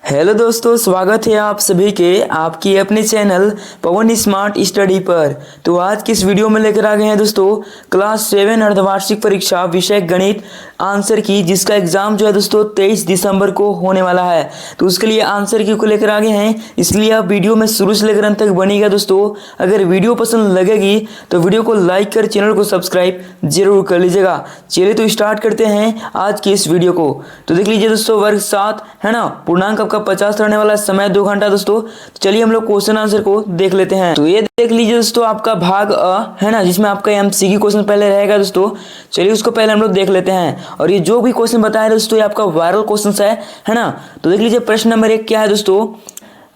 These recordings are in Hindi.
हेलो दोस्तों, स्वागत है आप सभी के आपकी अपने चैनल पवन स्मार्ट स्टडी पर। तो आज की इस वीडियो में लेकर आ गए हैं दोस्तों क्लास 7 अर्धवार्षिक परीक्षा विषय गणित आंसर की, जिसका एग्जाम जो है दोस्तों 23 दिसंबर को होने वाला है। तो उसके लिए आंसर की को लेकर आ गए हैं, इसलिए आप वीडियो में शुरू से लेकर अंत तक बनेगा दोस्तों। अगर वीडियो पसंद लगेगी तो वीडियो को लाइक कर चैनल को सब्सक्राइब जरूर कर लीजिएगा। चलिए तो स्टार्ट करते हैं आज की इस वीडियो को। तो देख लीजिए दोस्तों, वर्ग 7 है ना, पूर्णांक आपका 50 रहने वाला है, समय 2 घंटा दोस्तों। तो चलिए हम लोग क्वेश्चन आंसर को देख लेते हैं। तो ये देख लीजिए दोस्तों, आपका भाग अ है ना, जिसमें आपका एमसीक्यू क्वेश्चन पहले रहेगा दोस्तों। चलिए उसको पहले हम लोग देख लेते हैं। और ये जो भी क्वेश्चन बताया दोस्तों, ये आपका वायरल क्वेश्चन है ना। तो देख लीजिए प्रश्न नंबर 1 क्या है दोस्तों,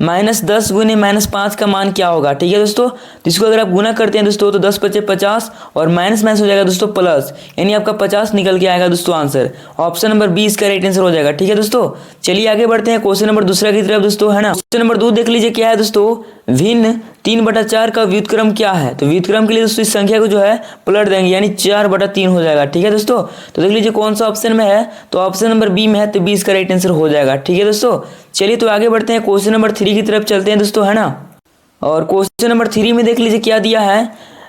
-10 गुने -5 का मान क्या होगा। ठीक है दोस्तों, तो इसको अगर आप गुना करते हैं दोस्तों तो 10 × 5 = 50 और माइनस हो जाएगा दोस्तों प्लस, यानी आपका 50 निकल के आएगा दोस्तों आंसर। ऑप्शन नंबर 20 का राइट आंसर हो जाएगा। ठीक है दोस्तों, चलिए आगे बढ़ते हैं क्वेश्चन नंबर दूसरा की तरफ दोस्तों, है ना। क्वेश्चन नंबर 2 देख लीजिए क्या है दोस्तों, भिन्न 3/4 का व्युत्क्रम क्या है। तो व्युत्क्रम के लिए दोस्तों इस संख्या को जो है पलट देंगे, यानी 4/3 हो जाएगा। ठीक है दोस्तों, तो देख लीजिए कौन सा ऑप्शन में है, तो ऑप्शन नंबर बी में है, तो 20 का राइट आंसर हो जाएगा। ठीक है दोस्तों, चलिए तो आगे बढ़ते हैं क्वेश्चन नंबर 3 की तरफ चलते हैं दोस्तों, है ना। और क्वेश्चन नंबर 3 में देख लीजिए क्या दिया है,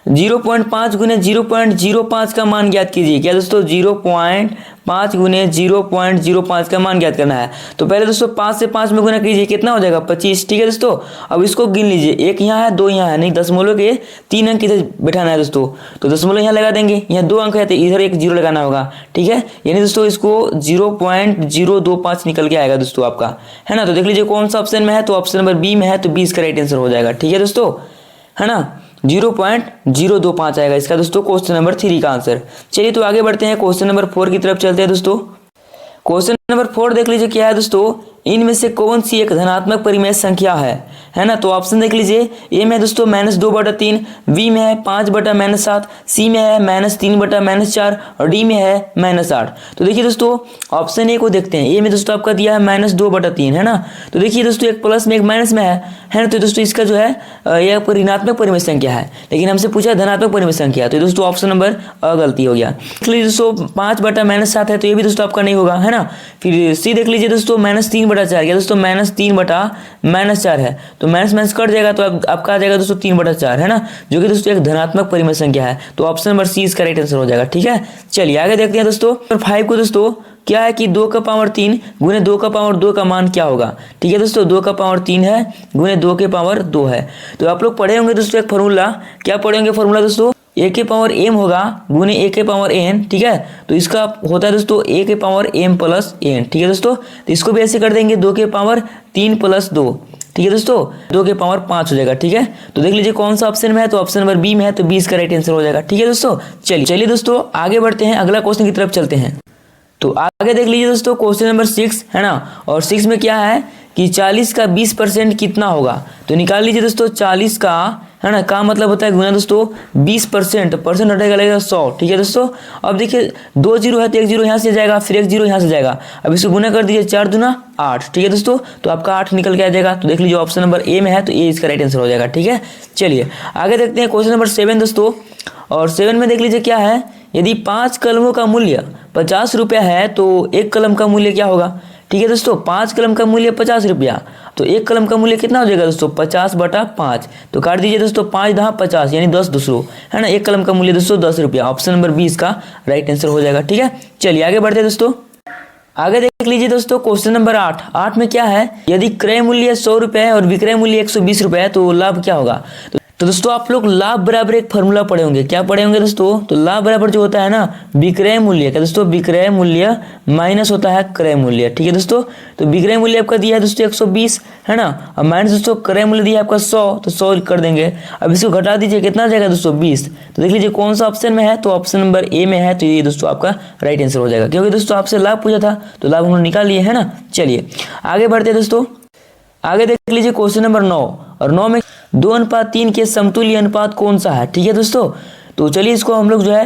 0.5 गुने 0.05 का मान ज्ञात कीजिए। क्या दोस्तों, 0.5 गुने 0.05 का मान ज्ञात करना है। तो पहले दोस्तों 5 से 5 में गुना कीजिए, कितना हो जाएगा 25। ठीक है दोस्तों, अब इसको गिन लीजिए, 1 यहाँ है 2 यहाँ है, नहीं दशमलव के 3 अंक इधर बैठाना है दोस्तों। तो दशमलव यहाँ लगा देंगे, यहाँ 2 अंक है तो इधर एक 0 लगाना होगा। ठीक है, यानी दोस्तों इसको 0.025 निकल के आएगा दोस्तों आपका, है ना। तो देख लीजिए कौन सा ऑप्शन में है, तो ऑप्शन नंबर बी में है, तो 20 का राइट आंसर हो जाएगा। ठीक है दोस्तों, है ना, 0.025 आएगा इसका दोस्तों क्वेश्चन नंबर 3 का आंसर। चलिए तो आगे बढ़ते हैं क्वेश्चन नंबर 4 की तरफ चलते हैं दोस्तों। क्वेश्चन नंबर 4 देख लीजिए क्या है दोस्तों, इनमें से कौन सी एक धनात्मक परिमेय संख्या है ना। तो ऑप्शन देख लीजिए, ए में दोस्तों -2/3, बी में है 5/-7, सी में है -3/-4 और डी में है -8। तो देखिए दोस्तों ऑप्शन ए को देखते हैं। ए में दोस्तों आपका दिया है -2/3, है ना। तो देखिए दोस्तों एक प्लस में एक माइनस में है ना। तो दोस्तों इसका जो है यह ऋणात्मक परिमेय संख्या है, लेकिन हमसे पूछा धनात्मक परिमेय संख्या। तो दोस्तों ऑप्शन नंबर अ गलती हो गया। देख लीजिए दोस्तों 5/-7 है, तो ये भी दोस्तों आपका नहीं होगा, है ना। फिर सी देख लीजिए दोस्तों -3/4, क्या दोस्तों -3/-4 है, तो माइनस कट जाएगा, तो आपका आ जाएगा दोस्तों 3/4, है ना, जो कि दोस्तों एक धनात्मक परिमेय संख्या है। तो ऑप्शन नंबर सी इसका राइट आंसर हो जाएगा। ठीक है, चलिए आगे देखते हैं दोस्तों। नंबर 5 को दोस्तों क्या है कि 2⁻3 गुने 2⁻2 का मान क्या होगा। ठीक है दोस्तों, 2⁻3 है गुने 2⁻2 है। तो आप लोग पढ़े होंगे दोस्तों एक फॉर्मूला, क्या पढ़े होंगे फॉर्मूला दोस्तों, a⁻m होगा गुने a⁻n। ठीक है, तो इसका होता है दोस्तों a⁻m + n। ठीक है दोस्तों, तो इसको भी ऐसे कर देंगे 2⁻3 + 2। ठीक है दोस्तों, 2⁻5 हो जाएगा। ठीक है, तो देख लीजिए कौन सा ऑप्शन में है, तो ऑप्शन नंबर बी में है, तो 20 का राइट आंसर हो जाएगा। ठीक है दोस्तों, चलिए दोस्तों आगे बढ़ते हैं, अगला क्वेश्चन की तरफ चलते हैं। तो आगे देख लीजिए दोस्तों क्वेश्चन नंबर 6, है ना। और 6 में क्या है कि 40 का 20% कितना होगा। तो निकाल लीजिए दोस्तों 40 का, है ना, का मतलब होता है गुना दोस्तों 20%, परसेंट हटेगा लगेगा 100। ठीक है दोस्तों, अब देखिए 2 0 है तो 1 0 यहाँ से जाएगा, फिर 1 0 यहाँ से जाएगा। अब इसको गुना कर दीजिए, 4 दूना 8। ठीक है दोस्तों, तो आपका 8 निकल के आ जाएगा। तो देख लीजिए ऑप्शन नंबर ए में है, तो ए इसका राइट आंसर हो जाएगा। ठीक है, चलिए आगे देखते हैं क्वेश्चन नंबर 7 दोस्तों। और 7 में देख लीजिए क्या है, यदि 5 कलमों का मूल्य 50 रुपया है तो 1 कलम का मूल्य क्या होगा। ठीक है दोस्तों, 5 कलम का मूल्य 50 रुपया, तो 1 कलम का मूल्य कितना हो जाएगा दोस्तों 50/5। तो काट दीजिए दोस्तों 5×10 यानी 10 दूसरों, है ना। 1 कलम का मूल्य दोस्तों 10 रुपया। ऑप्शन नंबर 20 का राइट आंसर हो जाएगा। ठीक है, चलिए आगे बढ़ते हैं दोस्तों। आगे देख लीजिए दोस्तों क्वेश्चन नंबर 8 में क्या है, यदि क्रय मूल्य 100 रुपये है और विक्रय मूल्य 120 रुपये है तो लाभ क्या होगा। तो दोस्तों आप लोग लाभ बराबर एक फॉर्मूला पढ़े होंगे, क्या पढ़े होंगे दोस्तों, तो लाभ बराबर जो होता है ना विक्रय मूल्य का दोस्तों, विक्रय मूल्य माइनस होता है क्रय मूल्य। ठीक है दोस्तों, तो विक्रय मूल्य आपका दिया है दोस्तों 120, है ना, और माइनस दोस्तों क्रय मूल्य दिया है आपका 100, तो 100 कर देंगे। अब इसको घटा दीजिए, कितना आ जाएगा दोस्तों 20। तो देख लीजिए कौन सा ऑप्शन में है, तो ऑप्शन नंबर ए में है, तो ये दोस्तों आपका राइट आंसर हो जाएगा, क्योंकि दोस्तों आपसे लाभ पूछा था तो लाभ हम लोग निकाल लिए, है ना। चलिए आगे बढ़ते हैं दोस्तों। आगे देख लीजिए क्वेश्चन नंबर 9, और 9 में 2:3 के समतुल्य अनुपात कौन सा है। ठीक है दोस्तों, तो चलिए इसको हम लोग जो है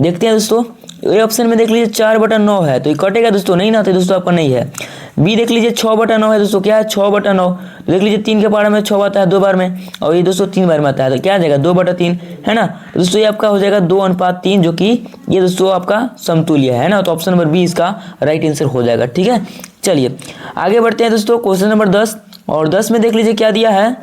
देखते हैं दोस्तों। ए ऑप्शन में देख लीजिए 4/9 है, तो ये कटेगा दोस्तों, नहीं ना, तो दोस्तों आपका नहीं है। बी देख लीजिए 6/9 है दोस्तों, क्या है 6/9। तो देख लीजिए 3 के पारा में 6 आता है 2 बार में, और ये दोस्तों 3 बार में आता है, तो क्या आ जाएगा 2/3, है ना। तो दोस्तों ये आपका हो जाएगा 2:3, जो कि ये दोस्तों आपका समतुल्य है ना। तो ऑप्शन नंबर बी इसका राइट आंसर हो जाएगा। ठीक है, चलिए आगे बढ़ते हैं दोस्तों क्वेश्चन नंबर 10। और 10 में देख लीजिए क्या दिया है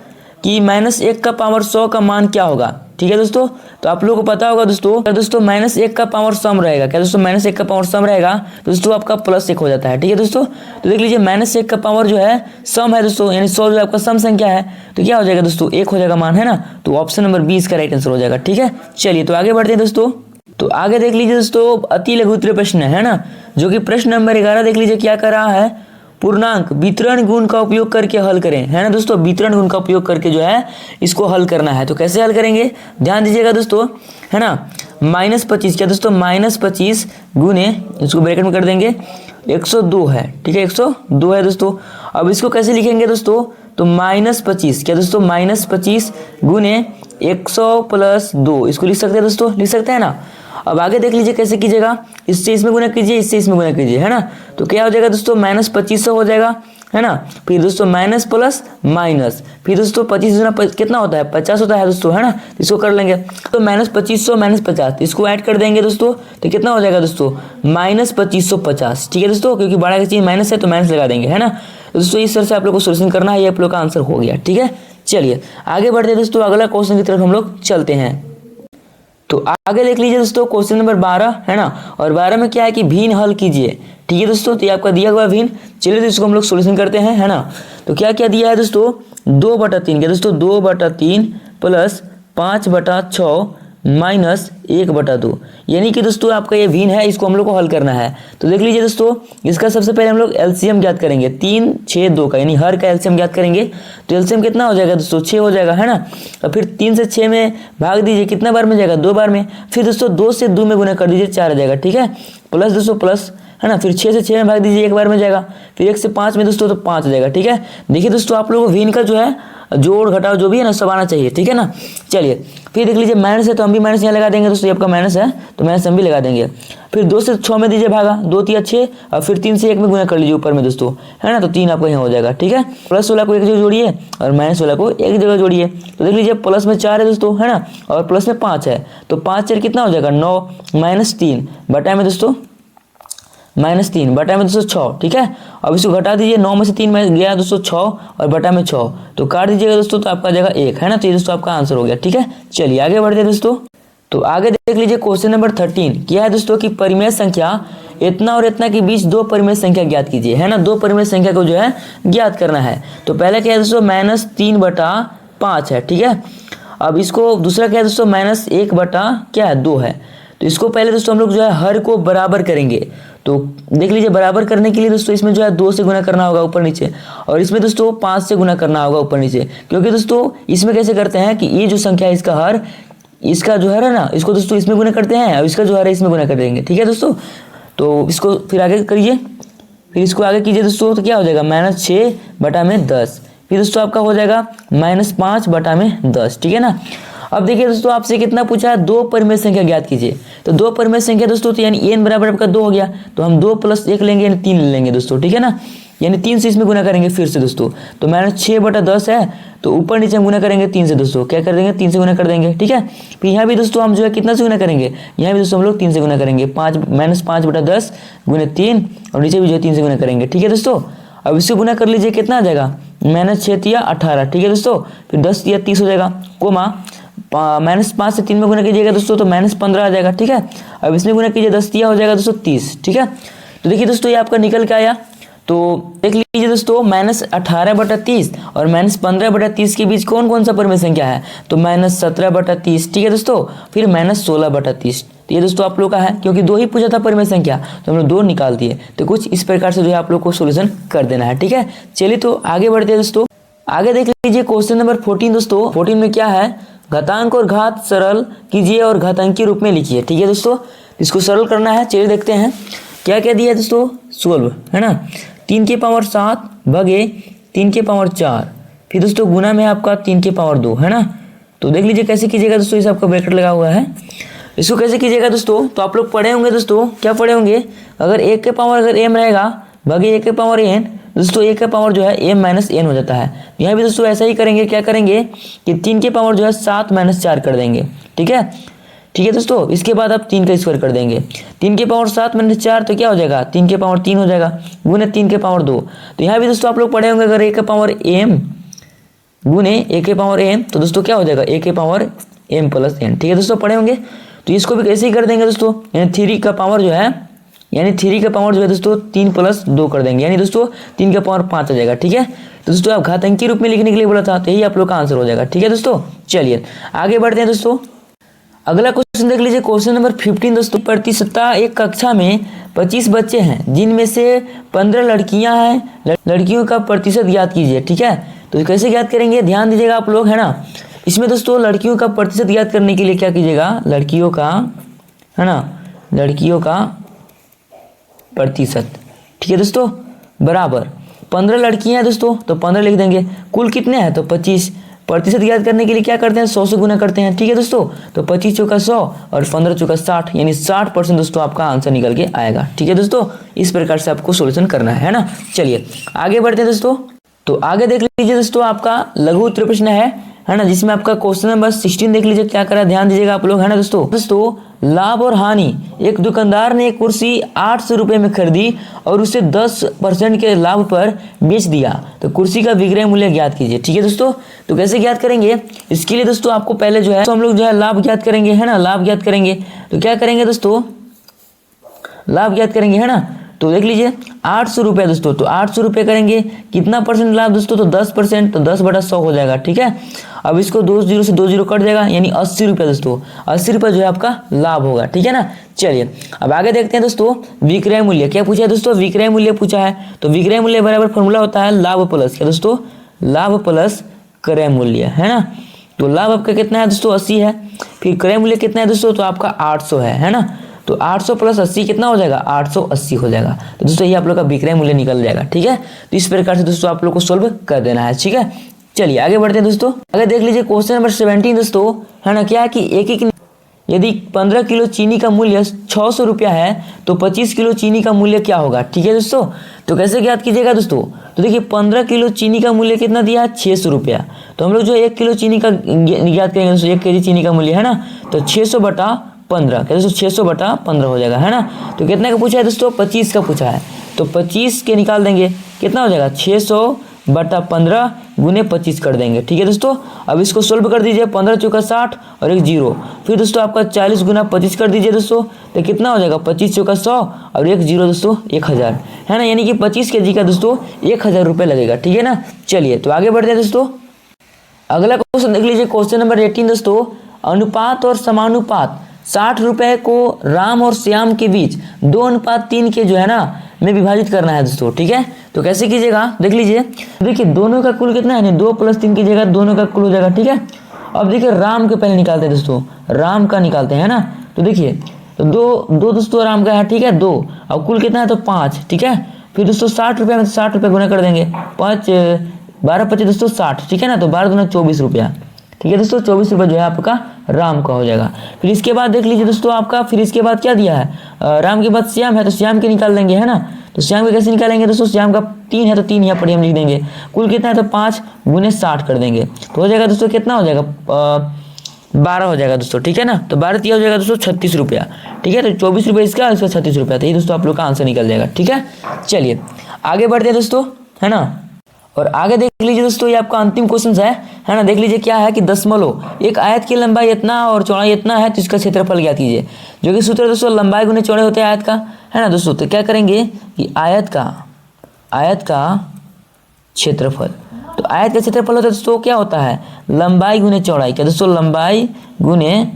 कि -1 का पावर 100 का मान क्या होगा। ठीक है दोस्तों, तो आप लोगों को पता होगा दोस्तों -1 का पावर सम रहेगा। क्या दोस्तों, -1 का पावर सम रहेगा तो दोस्तों आपका +1 हो जाता है। ठीक है दोस्तों, तो देख लीजिए -1 का पावर जो है सम है दोस्तों, यानी 100 जो आपका सम संख्या है, तो क्या हो जाएगा दोस्तों 1 हो जाएगा मान, है ना। तो ऑप्शन नंबर 20 का राइट आंसर हो जाएगा। ठीक है, चलिए तो आगे बढ़ते हैं दोस्तों। तो आगे देख लीजिए दोस्तों अति लघु उत्तरीय प्रश्न है ना, जो कि प्रश्न नंबर 11 देख लीजिए क्या कर रहा है, पूर्णांक वितरण गुण का उपयोग करके हल करें, है ना दोस्तों। वितरण गुण का उपयोग करके जो है इसको हल करना है। तो कैसे हल करेंगे, ध्यान दीजिएगा दोस्तों, है ना। -25 क्या दोस्तों, -25 गुने, इसको ब्रैकेट में कर देंगे, 102 है। ठीक है, 102 है दोस्तों। अब इसको कैसे लिखेंगे दोस्तों, तो -25 क्या दोस्तों, -25 गुने 100 + 2, इसको लिख सकते हैं दोस्तों, लिख सकते हैं ना। अब आगे देख लीजिए कैसे कीजिएगा, इससे इसमें गुना कीजिए, इससे इसमें गुना कीजिए, है ना। तो क्या हो जाएगा दोस्तों, -2500 हो जाएगा, है ना। फिर दोस्तों माइनस प्लस माइनस, फिर दोस्तों 25 गुना कितना होता है, 50 होता है दोस्तों, है ना। इसको कर लेंगे तो -2500 -50, इसको ऐड कर देंगे दोस्तों, तो कितना हो जाएगा दोस्तों, -2550। ठीक है दोस्तों, क्योंकि बड़ा की चीज माइनस है तो माइनस लगा देंगे, है ना। तो दोस्तों इस तरह से आप लोग को सोल्यूशन करना है, ये आप लोग का आंसर हो गया। ठीक है, चलिए आगे बढ़ते हैं दोस्तों, अगला क्वेश्चन की तरफ हम लोग चलते हैं। तो आगे देख लीजिए दोस्तों क्वेश्चन नंबर 12 है ना, और 12 में क्या है कि भिन्न हल कीजिए। ठीक है दोस्तों, तो ये आपका दिया हुआ भिन्न, चलिए तो इसको हम लोग सोल्यूशन करते हैं, है ना। तो क्या क्या दिया है दोस्तों, 2/3 क्या दोस्तों, 2/3 प्लस 5/6 माइनस 1/2, यानी कि दोस्तों आपका ये भिन्न है, इसको हम लोग को हल करना है। तो देख लीजिए दोस्तों, इसका सबसे पहले हम लोग एलसीएम ज्ञात करेंगे, 3 6 2 का, यानी हर का एलसीएम ज्ञात करेंगे। तो एलसीएम कितना हो जाएगा दोस्तों, 6 हो जाएगा, है ना। और फिर 3 से 6 में भाग दीजिए, कितना बार में जाएगा, 2 बार में। फिर दोस्तों 2 से 2 में गुना कर दीजिए, 4 आ जाएगा। ठीक है, प्लस दोस्तों प्लस, है ना। फिर 6 से 6 में भाग दीजिए, 1 बार में जाएगा। फिर 1 से 5 में दोस्तों तो 5 हो जाएगा। ठीक है, देखिए दोस्तों आप लोगों को भिन्न का जो है जोड़ घटाव जो भी है ना सब आना चाहिए। ठीक है ना, चलिए फिर देख लीजिए माइनस है तो हम भी माइनस यहाँ लगा देंगे दोस्तों, ये आपका माइनस है तो माइनस हम भी लगा देंगे। फिर 2 से 6 में दीजिए भागा, 2 3 6, और फिर 3 से 1 में गुना कर लीजिए ऊपर में दोस्तों, है ना। तो 3 आपका यहाँ हो जाएगा। ठीक है, प्लस वाला को एक जगह जोड़िए और माइनस वाला को एक जगह जोड़िए। तो देख लीजिए प्लस में 4 है दोस्तों, है ना, और प्लस में 5 है, तो 5 4 कितना हो जाएगा, 9 माइनस 3 बटा में दोस्तों -3 बटा में दोस्तों 6। ठीक है, अब इसको घटा दीजिए, 9 में से 3 में गया दोस्तों 6, और बटा में 6 तो काट दीजिएगा दोस्तों, तो आपका जगह 1, है ना। तो ये दोस्तों आपका आंसर हो गया। ठीक है, चलिए आगे बढ़ते हैं दोस्तों। तो आगे देख लीजिए क्वेश्चन नंबर 13 क्या है दोस्तों कि परिमेय संख्या इतना और इतना के बीच 2 परिमेय संख्या ज्ञात कीजिए, है ना। 2 परिमेय संख्या को जो है ज्ञात करना है। तो पहले क्या है दोस्तों, -3/5 है। ठीक है, अब इसको दूसरा क्या है दोस्तों, -1/2 है। तो इसको पहले दोस्तों हम लोग जो है हर को बराबर करेंगे। तो देख लीजिए बराबर करने के लिए दोस्तों इसमें जो है 2 से गुना करना होगा ऊपर नीचे, और इसमें दोस्तों 5 से गुना करना होगा ऊपर नीचे। क्योंकि दोस्तों इसमें कैसे करते हैं कि ये जो संख्या है इसका हर, इसका जो है ना, इसको दोस्तों इसमें गुना करते हैं, और इसका जो है इसमें गुना कर देंगे। ठीक है दोस्तों, तो इसको फिर आगे करिए, फिर इसको आगे कीजिए दोस्तों, तो क्या हो जाएगा, -6/10। फिर दोस्तों आपका हो जाएगा -5/10। ठीक है ना। अब देखिए दोस्तों आपसे कितना पूछा है, 2 परिमेय संख्या ज्ञात कीजिए। तो 2 परिमेय संख्या दोस्तों, तो यानी n बराबर आपका 2 हो गया, तो हम 2 + 1 लेंगे, यानी 3 ले लेंगे दोस्तों। ठीक है ना, यानी 3 से इसमें गुना करेंगे फिर से दोस्तों, तो -6/10 है, तो ऊपर नीचे हम गुना करेंगे 3 से दोस्तों, क्या कर देंगे, 3 से गुना कर देंगे। ठीक है, फिर यहाँ भी दोस्तों हम जो है कितना से गुना करेंगे, यहाँ भी दोस्तों हम लोग 3 से गुना करेंगे, -5/10 गुने 3, और नीचे भी जो है 3 से गुना करेंगे। ठीक है दोस्तों, अब इससे गुना कर लीजिए, कितना आ जाएगा, -6 × 18। ठीक है दोस्तों, फिर 10 × 30 हो जाएगा, कोमा -5 से 3 में गुना कीजिएगा दोस्तों, तो -15 आ जाएगा। ठीक है, अब इसमें गुना कीजिए, 10 × 3 हो जाएगा दोस्तों 30। ठीक है, तो देखिए दोस्तों ये आपका निकल के आया। तो देख लीजिए दोस्तों -18/30 और -15/30 के बीच कौन कौन सा परिमेय संख्या है, तो -17/30। ठीक है दोस्तों, फिर -16/30। तो ये दोस्तों आप लोग का है, क्योंकि 2 ही पूछा था परिमेय संख्या, तो हम लोग 2 निकाल दिए। तो कुछ इस प्रकार से जो है आप लोग को सोल्यूशन कर देना है। ठीक है, चलिए तो आगे बढ़ते हैं दोस्तों। आगे देख लीजिए क्वेश्चन नंबर 14 दोस्तों। 14 में क्या है, घातांक और घात सरल कीजिए और घातांकी रूप में लिखिए। ठीक है दोस्तों, इसको सरल करना है, चलिए देखते हैं क्या क्या दिया है दोस्तों। 16 है ना, 3 की पावर 7 भागे 3 की पावर 4, फिर दोस्तों गुना में आपका 3 की पावर 2, है ना। तो देख लीजिए कैसे कीजिएगा दोस्तों, इस आपका ब्रैकेट लगा हुआ है, इसको कैसे कीजिएगा दोस्तों। तो आप लोग पढ़े होंगे दोस्तों, क्या पढ़े होंगे, अगर 1 के पावर अगर m रहेगा भागे 1 के पावर n, दोस्तों 1 का पावर जो है m - n हो जाता है। यहाँ भी दोस्तों ऐसा ही करेंगे, क्या करेंगे कि 3 के पावर जो है 7 - 4 कर देंगे। ठीक है, ठीक है दोस्तों। इसके बाद आप 3 का स्क्वायर कर देंगे, 3 के पावर 7 माइनस 4 तो क्या हो जाएगा, 3 के पावर 3 हो जाएगा, गुने 3 के पावर 2। तो यहाँ भी दोस्तों आप लोग पढ़े होंगे अगर a के पावर m गुने a के पावर m तो दोस्तों क्या हो जाएगा a के पावर m प्लस n। ठीक है दोस्तों, पढ़े होंगे। तो इसको भी कैसे ही कर देंगे दोस्तों, यानी 3 का पावर जो है, यानी 3 का पावर जो है दोस्तों 3 प्लस 2 कर देंगे, यानी दोस्तों 3 का पावर 5 आ जाएगा। ठीक है, तो दोस्तों आप घातांकी रूप में लिखने के लिए बोला था, तो यही आप लोग का आंसर हो जाएगा। ठीक है दोस्तों, चलिए आगे बढ़ते हैं दोस्तों। अगला क्वेश्चन देख लीजिए, क्वेश्चन नंबर 15 दोस्तों। प्रति सप्ताह एक कक्षा में 25 बच्चे हैं जिनमें से 15 लड़कियां हैं, लड़कियों का प्रतिशत ज्ञात कीजिए। ठीक है, तो कैसे ज्ञात करेंगे, ध्यान दीजिएगा आप लोग, है ना। इसमें दोस्तों लड़कियों का प्रतिशत ज्ञात करने के लिए क्या कीजिएगा, लड़कियों का, है ना, लड़कियों का प्रतिशत। ठीक है दोस्तों, बराबर 15 लड़कियां हैं दोस्तों, तो 15 लिख देंगे। कुल कितने हैं, तो 25। प्रतिशत ज्ञात करने के लिए क्या करते हैं, 100 से गुना करते हैं। ठीक है दोस्तों, तो 25 चौका 100 और 15 चौका 60, यानी 60% दोस्तों आपका आंसर निकल के आएगा। ठीक है दोस्तों, इस प्रकार से आपको सोल्यूशन करना है ना। चलिए आगे बढ़ते हैं दोस्तों। तो आगे देख लीजिए दोस्तों, आपका लघु उत्तर प्रश्न है ना, जिसमें आपका क्वेश्चन नंबर 16 देख लीजिए क्या करा, ध्यान दीजिएगा आप लोग, है ना दोस्तों। लाभ और हानि, एक दुकानदार ने एक कुर्सी 800 रुपये में खरीदी और उसे 10% के लाभ पर बेच दिया, तो कुर्सी का विक्रय मूल्य ज्ञात कीजिए। ठीक है दोस्तों, तो कैसे ज्ञात करेंगे, इसके लिए दोस्तों आपको पहले जो है तो हम लोग जो है लाभ ज्ञात करेंगे, है ना, लाभ ज्ञात करेंगे। तो क्या करेंगे दोस्तों, लाभ ज्ञात करेंगे, है ना। तो देख लीजिए 800 रुपये दोस्तों, तो 800 रुपये करेंगे, कितना परसेंट लाभ दोस्तों, तो 10%, तो 10/100 हो जाएगा। ठीक है, अब इसको 2 0 से 2 0 कट जाएगा, यानी 80 रुपये दोस्तों, 80 रुपये जो है आपका लाभ होगा। ठीक है ना, चलिए अब आगे देखते हैं दोस्तों। विक्रय मूल्य क्या पूछा है दोस्तों, विक्रय मूल्य पूछा है। तो विक्रय मूल्य बराबर फॉर्मूला होता है लाभ प्लस क्या दोस्तों, लाभ प्लस क्रय मूल्य, है ना। तो लाभ आपका कितना है दोस्तों, 80 है, फिर क्रय मूल्य कितना है दोस्तों, तो आपका 800 है ना। तो 800 प्लस 80 कितना हो जाएगा, 880 हो जाएगा। तो दोस्तों ये आप लोग का विक्रय मूल्य निकल जाएगा। ठीक है, तो इस प्रकार से दोस्तों आप लोग को सोल्व कर देना है। ठीक है, चलिए आगे बढ़ते हैं दोस्तों। आगे देख लीजिए क्वेश्चन नंबर 17 दोस्तों, है ना, क्या है कि यदि 15 किलो चीनी का मूल्य 600 रुपया है तो 25 किलो चीनी का मूल्य क्या होगा। ठीक है दोस्तों, तो कैसे ज्ञात कीजिएगा दोस्तों, तो देखिए 15 किलो चीनी का मूल्य कितना दिया है, 600 रुपया। तो हम लोग जो 1 किलो चीनी का ज्ञात करेंगे दोस्तों, 1 केजी चीनी का मूल्य, है ना, तो 600/15 क्या दोस्तों, 600/15 हो जाएगा, है ना। तो कितना का पूछा है दोस्तों, 25 का पूछा है, तो 25 के निकाल देंगे, कितना हो जाएगा, 600/15 गुने 25 कर देंगे। ठीक है दोस्तों, अब इसको सोल्व कर दीजिए, 15 चौका 60 और 1 0, फिर दोस्तों आपका 40 गुना 25 कर दीजिए दोस्तों, तो कितना हो जाएगा, 25 चौका 100 और 1 0 दोस्तों 1000, है ना, यानी कि 25 केजी का दोस्तों 1000 रुपये लगेगा। ठीक है ना, चलिए तो आगे बढ़ते हैं दोस्तों। अगला क्वेश्चन देख लीजिए, क्वेश्चन नंबर 18 दोस्तों। अनुपात और समानुपात 60 रुपये को राम और श्याम के बीच 2:3 के जो है ना में विभाजित करना है दोस्तों। ठीक है, तो कैसे कीजिएगा, देख लीजिए, देखिए दोनों का कुल कितना है, 2 + 3 कीजिएगा, दोनों का कुल हो जाएगा। ठीक है, अब देखिए राम के पहले निकालते हैं दोस्तों, राम का निकालते हैं ना। तो देखिए तो दो दोस्तों राम का है, ठीक है, 2, अब कुल कितना है, तो 5। ठीक है, फिर दोस्तों 60 रुपये में 60 रुपये गुना कर देंगे, 5 12 25 दोस्तों 60। ठीक है ना, तो 12 दूना 24 रुपया। ठीक है दोस्तों, 24 रुपये जो है आपका राम का हो जाएगा। फिर इसके बाद देख लीजिए दोस्तों आपका, फिर इसके बाद क्या दिया है, राम के बाद श्याम है, तो श्याम के निकाल देंगे, है ना। तो श्याम के कैसे निकालेंगे दोस्तों, श्याम का 3 है, तो 3 यहाँ पर हम लिख देंगे, कुल कितना है, तो 5 गुने 60 कर देंगे, तो हो जाएगा दोस्तों कितना हो जाएगा, 12 हो जाएगा दोस्तों। ठीक है ना, तो 12 हो जाएगा दोस्तों 36 रुपया। ठीक है, तो 24 रुपये इसका 36 रुपया, तो ये दोस्तों आप लोग का आंसर निकल जाएगा। ठीक है, चलिए आगे बढ़ते हैं दोस्तों, है ना। और आगे देख लीजिए दोस्तों, ये आपका अंतिम क्वेश्चन है ना, देख लीजिए क्या है कि दशमलव, एक आयत की लंबाई इतना और चौड़ाई इतना है, तो इसका क्षेत्रफल ज्ञात कीजिए। जो कि सूत्र दोस्तों लंबाई गुने चौड़ाई होते हैं आयत का, है ना दोस्तों। तो क्या करेंगे कि आयत का क्षेत्रफल, तो आयत का क्षेत्रफल होता है दोस्तों क्या होता है, लंबाई गुने चौड़ाई, क्या दोस्तों, लंबाई गुने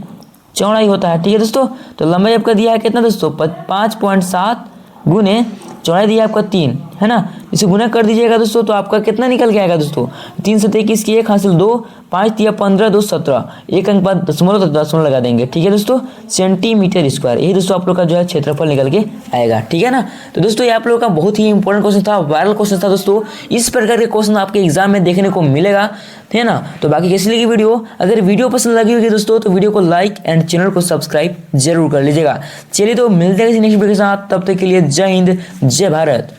चौड़ाई होता है। ठीक है दोस्तों, तो लंबाई आपका दिया है कितना दोस्तों, 5.7 गुने चौड़ाई दिया आपका 3, है ना। इसे गुना कर दीजिएगा दोस्तों, तो आपका कितना निकल के आएगा दोस्तों, 3 से 21 की 1 हासिल 2, 5 × 15 2 17, 1 अंक बाद दशमलव, तो दशमलव लगा देंगे। ठीक है दोस्तों, सेंटीमीटर स्क्वायर, यही दोस्तों आप लोग का जो है क्षेत्रफल निकल के आएगा। ठीक है ना, तो दोस्तों ये आप लोगों का बहुत ही इंपॉर्टेंट क्वेश्चन था, वायरल क्वेश्चन था दोस्तों। इस प्रकार के क्वेश्चन आपके एग्जाम में देखने को मिलेगा, है ना। तो बाकी कैसी लगी वीडियो, अगर वीडियो पसंद लगी होगी दोस्तों तो वीडियो को लाइक एंड चैनल को सब्सक्राइब जरूर कर लीजिएगा। चलिए तो मिलते हैं किसी नेक्स्ट वीडियो के साथ, तब तक के लिए जय हिंद जय भारत।